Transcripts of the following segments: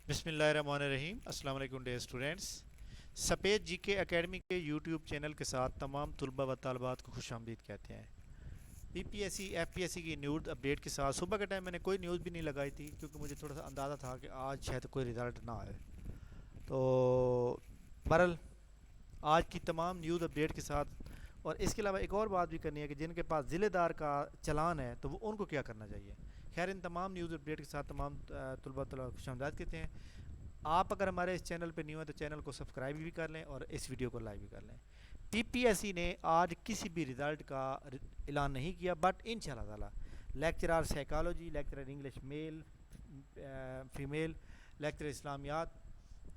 بسم اللہ الرحمن الرحیم، السلام علیکم ڈے اسٹوڈنٹس۔ سپید جی کے اکیڈمی کے یوٹیوب چینل کے ساتھ تمام طلبہ و طالبات کو خوش آمدید کہتے ہیں۔ P P S C F P S C کی نیوز اپڈیٹ کے ساتھ صبح کے ٹائم میں نے کوئی نیوز بھی نہیں لگائی تھی، کیونکہ مجھے تھوڑا سا اندازہ تھا کہ آج شاید کوئی رزلٹ نہ آئے۔ تو بہرحال آج کی تمام نیوز اپڈیٹ کے ساتھ، اور اس کے علاوہ ایک اور بات بھی کرنی ہے کہ جن کے پاس ضلع دار کا چلان ہے تو وہ ان کو کیا کرنا چاہیے۔ خیر، ان تمام نیوز اپڈیٹ کے ساتھ تمام طلبہ خوش آمدید کہتے ہیں۔ آپ اگر ہمارے اس چینل پہ نیو ہیں تو چینل کو سبسکرائب بھی کر لیں اور اس ویڈیو کو لائک بھی کر لیں۔ پی پی ایس سی نے آج کسی بھی رزلٹ کا اعلان نہیں کیا، بٹ ان شاء اللہ تعالیٰ lecturer psychology, lecturer English male female, lecturer اسلامیات،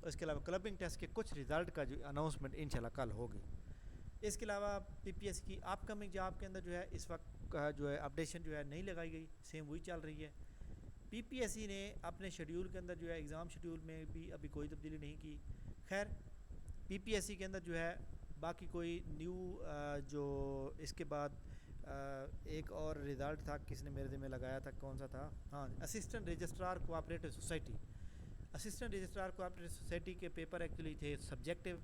اس کے علاوہ کلبنگ ٹیسٹ کے کچھ رزلٹ کا جو اناؤنسمنٹ انشاءاللہ کل ہوگی۔ اس کے علاوہ پی پی ایس کی اپ کمنگ جاب کے اندر جو ہے اس وقت جو ہے اپڈیشن جو ہے نہیں لگائی گئی، سیم وہی چل رہی ہے۔ پی پی ایس سی نے اپنے شیڈیول کے اندر جو ہے ایگزام شیڈیول میں بھی ابھی کوئی تبدیلی نہیں کی۔ خیر، پی پی ایس سی کے اندر جو ہے باقی کوئی نیو جو اس کے بعد ایک اور رزلٹ تھا، کس نے میرے دل میں لگایا تھا، کون سا تھا؟ ہاں، assistant registrar cooperative society. Assistant registrar cooperative society کے پیپر ایکچولی تھے سبجیکٹیو،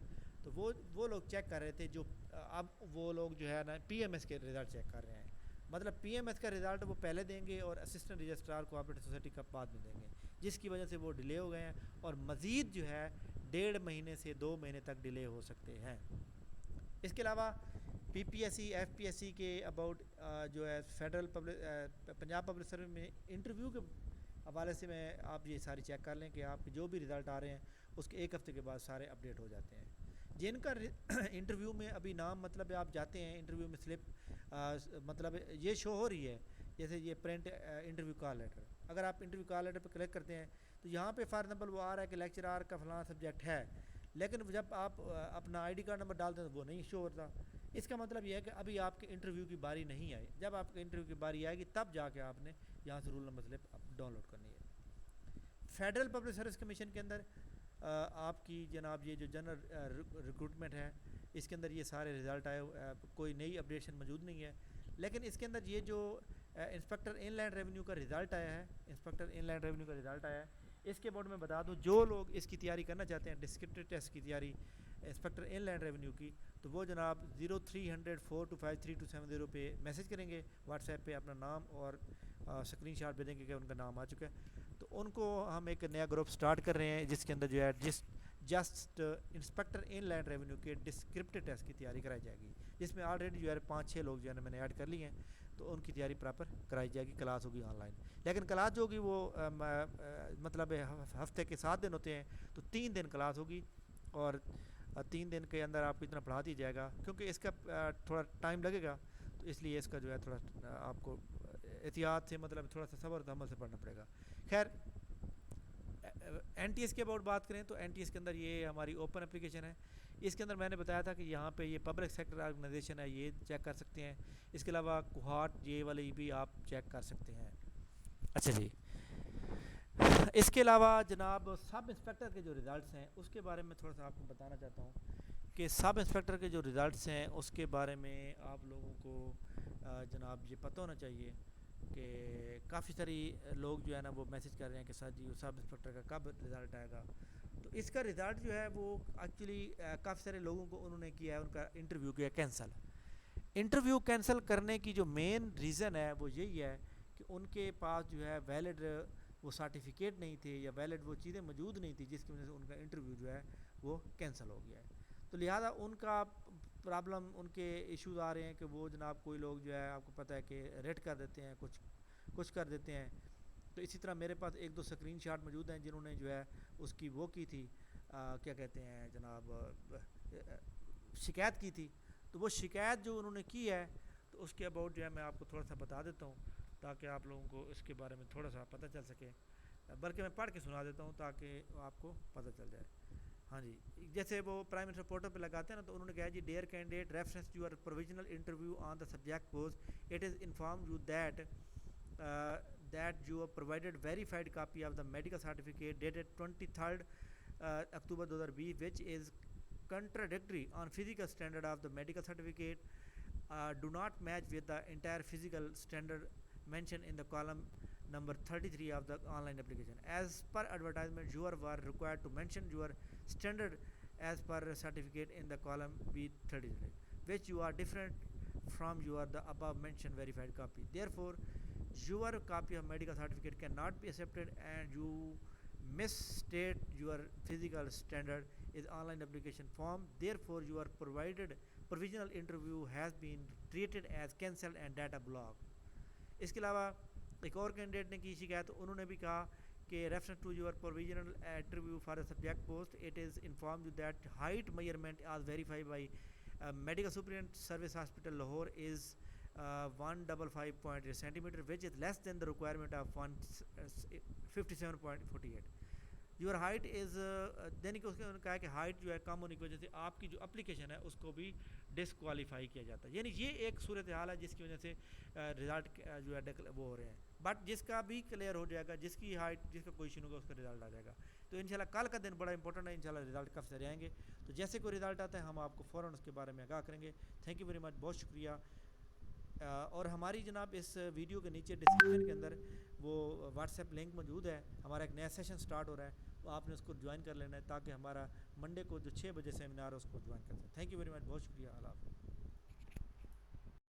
تو وہ لوگ چیک کر رہے تھے، جو اب وہ لوگ جو ہے نا پی ایم ایس کے رزلٹ چیک کر رہے ہیں۔ مطلب پی ایم ایس کا رزلٹ وہ پہلے دیں گے اور اسسٹنٹ رجسٹرار کوآپریٹو سوسائٹی کا بعد میں دیں گے، جس کی وجہ سے وہ ڈیلے ہو گئے ہیں، اور مزید جو ہے 1.5 مہینے سے 2 مہینے تک ڈیلے ہو سکتے ہیں۔ اس کے علاوہ P P S C F P S C کے اباؤٹ جو ہے فیڈرل پنجاب پبلک سروس میں انٹرویو کے حوالے سے میں آپ یہ ساری چیک کر لیں کہ آپ کے جو بھی رزلٹ آ رہے ہیں اس کے ایک ہفتے کے بعد سارے اپڈیٹ ہو جاتے ہیں۔ جن کا انٹرویو میں ابھی نام، مطلب آپ جاتے ہیں انٹرویو میں سلپ مطلب یہ شو ہو رہی ہے، جیسے یہ پرنٹ انٹرویو کال لیٹر، اگر آپ انٹرویو کال لیٹر پہ کلک کرتے ہیں تو یہاں پہ فار ایگزامپل وہ آ رہا ہے کہ لیکچرار کا فلاں سبجیکٹ ہے، لیکن جب آپ اپنا آئی ڈی کارڈ نمبر ڈالتے ہیں تو وہ نہیں شو ہوتا۔ اس کا مطلب یہ ہے کہ ابھی آپ کے انٹرویو کی باری نہیں آئی، جب آپ کے انٹرویو کی باری آئے گی تب جا کے آپ نے یہاں سے roll number slip download کرنی ہے۔ فیڈرل پبلک سروس کمیشن کے اندر آپ کی جناب یہ جو جنرل ریکروٹمنٹ ہے، اس کے اندر یہ سارے رزلٹ آئے، کوئی نئی اپڈیشن موجود نہیں ہے، لیکن اس کے اندر یہ جو انسپیکٹر ان لینڈ ریونیو کا رزلٹ آیا ہے، انسپیکٹر ان لینڈ ریونیو کا رزلٹ آیا ہے، اس کے بورڈ میں بتا دوں جو لوگ اس کی تیاری کرنا چاہتے ہیں، ڈسکرپٹیو ٹیسٹ کی تیاری انسپیکٹر ان لینڈ ریونیو کی، تو وہ جناب 0300425327 پہ میسج کریں گے واٹس ایپ پہ، اپنا نام اور اسکرین شاٹ بھیجیں گے کہ ان کا نام آ چکا ہے، تو ان کو ہم ایک نیا گروپ سٹارٹ کر رہے ہیں جس کے اندر جو ہے جسٹ انسپیکٹر ان لینڈ ریونیو کے ڈسکرپٹیو ٹیسٹ کی تیاری کرائی جائے گی، جس میں آلریڈی جو ہے 5-6 لوگ جو ہے میں نے ایڈ کر لیے ہیں، تو ان کی تیاری پراپر کرائی جائے گی۔ کلاس ہوگی آن لائن، لیکن کلاس جو ہوگی وہ مطلب ہفتے کے 7 دن ہوتے ہیں، تو 3 دن کلاس ہوگی، اور 3 دن کے اندر آپ کو اتنا پڑھا دیا جائے گا، کیونکہ اس کا تھوڑا ٹائم لگے گا، تو اس لیے اس کا جو ہے تھوڑا آپ کو احتیاط سے، مطلب تھوڑا سا صبر و تحمل سے پڑھنا پڑے گا۔ خیر، این ٹی ایس کے اباؤٹ بات کریں تو این ٹی ایس کے اندر یہ ہماری اوپن اپلیکیشن ہے، اس کے اندر میں نے بتایا تھا کہ یہاں پہ یہ پبلک سیکٹر آرگنائزیشن ہے، یہ چیک کر سکتے ہیں، اس کے علاوہ کوہارٹ یہ والی بھی آپ چیک کر سکتے ہیں۔ اچھا جی، اس کے علاوہ جناب سب انسپیکٹر کے جو رزلٹس ہیں اس کے بارے میں تھوڑا سا آپ کو بتانا چاہتا ہوں کہ سب انسپیکٹر کے جو رزلٹس ہیں اس کے بارے میں آپ لوگوں کو جناب یہ پتہ ہونا چاہیے کہ کافی ساری لوگ جو ہے نا وہ میسج کر رہے ہیں کہ سر جی سب انسپیکٹر کا کب رزلٹ آئے گا، تو اس کا رزلٹ جو ہے وہ ایکچولی کافی سارے لوگوں کو انہوں نے کیا ہے، ان کا انٹرویو کیا کینسل۔ انٹرویو کینسل کرنے کی جو مین ریزن ہے وہ یہی ہے کہ ان کے پاس جو ہے ویلڈ وہ سرٹیفکیٹ نہیں تھے، یا ویلڈ وہ چیزیں موجود نہیں تھی، جس کی وجہ سے ان کا انٹرویو جو ہے وہ کینسل ہو گیا ہے، تو لہٰذا ان کا پرابلم، ان کے ایشوز آ رہے ہیں کہ وہ جناب کوئی لوگ جو ہے آپ کو پتہ ہے کہ ریٹ کر دیتے ہیں، کچھ کر دیتے ہیں، تو اسی طرح میرے پاس 1-2 اسکرین شاٹ موجود ہیں جنہوں نے جو ہے اس کی وہ کی تھی، کیا کہتے ہیں جناب، شکایت کی تھی، تو وہ شکایت جو انہوں نے کی ہے تو اس کے اباؤٹ جو ہے میں آپ کو تھوڑا سا بتا دیتا ہوں تاکہ آپ لوگوں کو اس کے بارے میں تھوڑا سا پتہ چل سکے، بلکہ میں پڑھ کے سنا دیتا ہوں تاکہ آپ کو پتہ چل جائے۔ ہاں جی، جیسے وہ پرائم منسٹر پورٹل پہ لگاتے ہیں نا، تو انہوں نے کہا جی dear candidate reference to your provisional interview on the subject was it is inform you that you have provided verified copy of the medical certificate dated 23rd October 2020 which is contradictory on physical standard of the medical certificate, do not match with the entire physical standard mentioned in the column number 33 of the online application. As per advertisement, you are required to mention your standard as per certificate in the column B33, which you are different from your the above mentioned verified copy. Therefore, your copy of medical certificate cannot be accepted, and you misstate your physical standard is online application form. Therefore, your provided provisional interview has been treated as cancelled and data blocked. اس کے علاوہ ایک اور candidate نے کی شکایت، انہوں نے بھی کہا کہ reference to your provisional interview for subject post it is inform you that height measurement as verify by medical superintendent service hospital Lahore is 155.8 centimeter which is less than the requirement of 157.48. Your height is then کہ اس نے کہا کہ height جو ہے کم ہونے کی وجہ سے آپ کی جو اپلیکیشن ہے اس کو بھی ڈسکوالیفائی کیا جاتا ہے. یعنی یہ ایک صورتحال ہے جس کی وجہ سے رزلٹ جو ہے وہ ہو رہے ہیں. بٹ جس کا بھی کلیئر ہو جائے گا، جس کی ہائٹ جس کا کوئی ایشو ہوگا، اس کا رزلٹ آ جائے گا. تو انشاءاللہ کل کا دن بڑا امپورٹنٹ ہے، انشاءاللہ رزلٹ کب سے آئیں گے. تو جیسے کوئی رزلٹ آتا ہے ہم آپ کو فوراً اس کے بارے میں آگاہ کریں گے. تھینک یو ویری مچ، بہت شکریہ. اور ہماری جناب اس ویڈیو کے نیچے ڈسکرپشن کے اندر وہ واٹس ایپ لنک موجود ہے. ہمارا ایک نیا سیشن سٹارٹ ہو رہا ہے، تو آپ نے اس کو جوائن کر لینا ہے تاکہ ہمارا منڈے کو جو 6 بجے سیمینار ہے اس کو جوائن کر سکیں. تھینک یو ویری مچ، بہت شکریہ. اللہ حافظ.